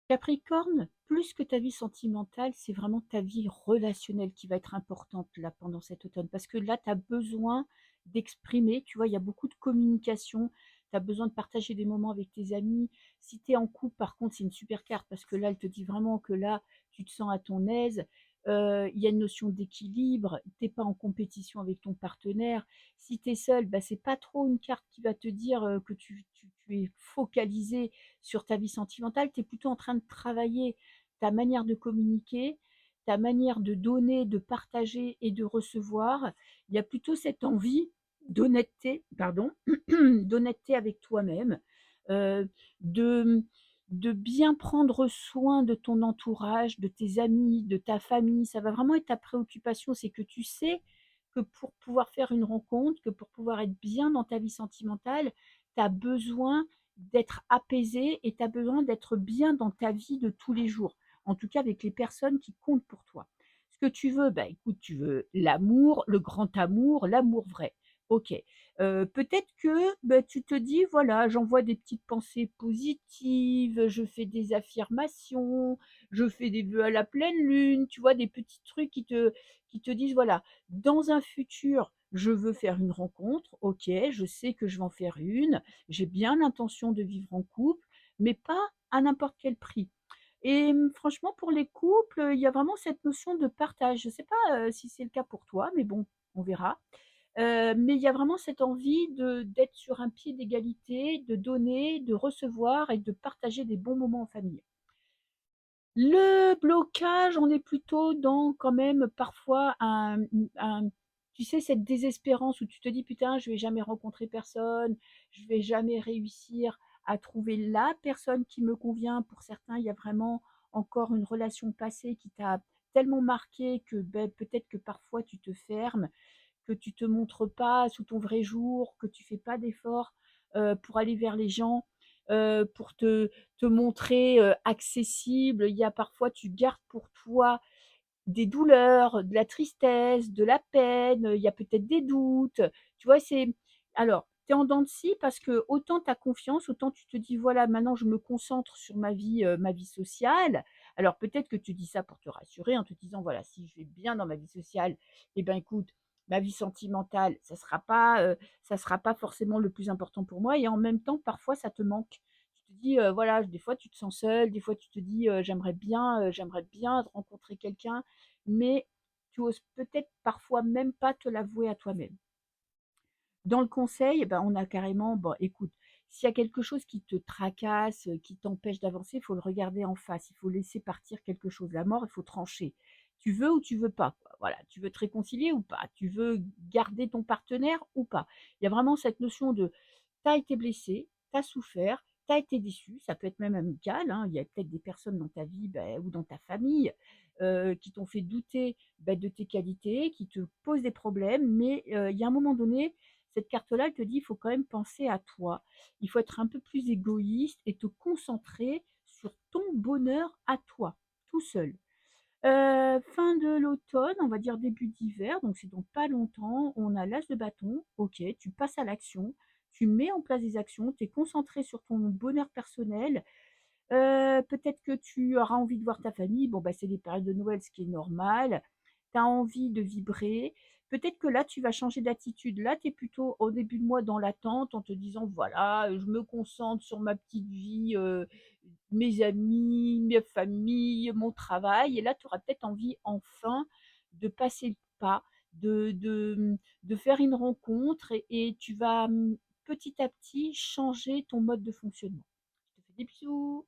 Capricorne, plus que ta vie sentimentale, c'est vraiment ta vie relationnelle qui va être importante là pendant cet automne. Parce que là, tu as besoin d'exprimer, tu vois, il y a beaucoup de communication, tu as besoin de partager des moments avec tes amis. Si tu es en couple, par contre, c'est une super carte parce que là, elle te dit vraiment que là, tu te sens à ton aise. Il y a une notion d'équilibre, tu pas en compétition avec ton partenaire. Si tu es seul, bah, c'est pas trop une carte qui va te dire que tu es focalisé sur ta vie sentimentale, tu es plutôt en train de travailler ta manière de communiquer, ta manière de donner, de partager et de recevoir. Il y a plutôt cette envie d'honnêteté, pardon, d'honnêteté avec toi-même, euh, de, de bien prendre soin de ton entourage, de tes amis, de ta famille. Ça va vraiment être ta préoccupation, c'est que tu sais que pour pouvoir faire une rencontre, que pour pouvoir être bien dans ta vie sentimentale, tu as besoin d'être apaisé et tu as besoin d'être bien dans ta vie de tous les jours. En tout cas, avec les personnes qui comptent pour toi. Ce que tu veux, bah écoute, tu veux l'amour, le grand amour, l'amour vrai. Ok. Peut-être que bah, tu te dis, voilà, j'envoie des petites pensées positives, je fais des affirmations, je fais des vœux à la pleine lune, tu vois, des petits trucs qui te disent, voilà, dans un futur, je veux faire une rencontre, ok, je sais que je vais en faire une, j'ai bien l'intention de vivre en couple, mais pas à n'importe quel prix. Et franchement, pour les couples, il y a vraiment cette notion de partage. Je ne sais pas si c'est le cas pour toi, mais bon, on verra. Mais il y a vraiment cette envie d'être sur un pied d'égalité, de donner, de recevoir et de partager des bons moments en famille. Le blocage, on est plutôt dans quand même parfois tu sais, cette désespérance où tu te dis putain, je vais jamais rencontrer personne, je vais jamais réussir à trouver la personne qui me convient. Pour certains, il y a vraiment encore une relation passée qui t'a tellement marqué que ben, peut-être que parfois tu te fermes, que tu te montres pas sous ton vrai jour, que tu fais pas d'efforts pour aller vers les gens, pour te montrer accessible. Il y a parfois, tu gardes pour toi des douleurs, de la tristesse, de la peine, il y a peut-être des doutes. Tu vois, c'est. Alors, tu es en dents de scie parce que autant tu as confiance, autant tu te dis, voilà, maintenant je me concentre sur ma vie sociale. Alors peut-être que tu dis ça pour te rassurer en te disant, voilà, si je vais bien dans ma vie sociale, eh ben écoute, ma vie sentimentale, ça sera pas forcément le plus important pour moi. Et en même temps, parfois, ça te manque. Tu te dis, voilà, des fois tu te sens seul, des fois tu te dis, j'aimerais bien rencontrer quelqu'un, mais tu oses peut-être parfois même pas te l'avouer à toi-même. Dans le conseil, eh ben, on a carrément, bon, écoute, s'il y a quelque chose qui te tracasse, qui t'empêche d'avancer, il faut le regarder en face. Il faut laisser partir quelque chose. La mort, il faut trancher. Tu veux ou tu veux pas, quoi. Voilà, tu veux te réconcilier ou pas. Tu veux garder ton partenaire ou pas. Il y a vraiment cette notion de, tu as été blessé, tu as souffert, tu as été déçu. Ça peut être même amical, hein. Il y a peut-être des personnes dans ta vie ben, ou dans ta famille qui t'ont fait douter ben, de tes qualités, qui te posent des problèmes. Mais il y a un moment donné, cette carte-là, elle te dit, il faut quand même penser à toi. Il faut être un peu plus égoïste et te concentrer sur ton bonheur à toi, tout seul. Fin de l'automne, on va dire début d'hiver, donc c'est dans pas longtemps, on a l'âge de bâton, ok, tu passes à l'action, tu mets en place des actions, tu es concentré sur ton bonheur personnel. Peut-être que tu auras envie de voir ta famille, bon bah c'est les périodes de Noël, ce qui est normal. Tu as envie de vibrer. Peut-être que là, tu vas changer d'attitude. Là, tu es plutôt au début de mois dans l'attente en te disant, voilà, je me concentre sur ma petite vie, mes amis, ma famille, mon travail. Et là, tu auras peut-être envie enfin de passer le pas, de faire une rencontre et tu vas petit à petit changer ton mode de fonctionnement. Je te fais des bisous.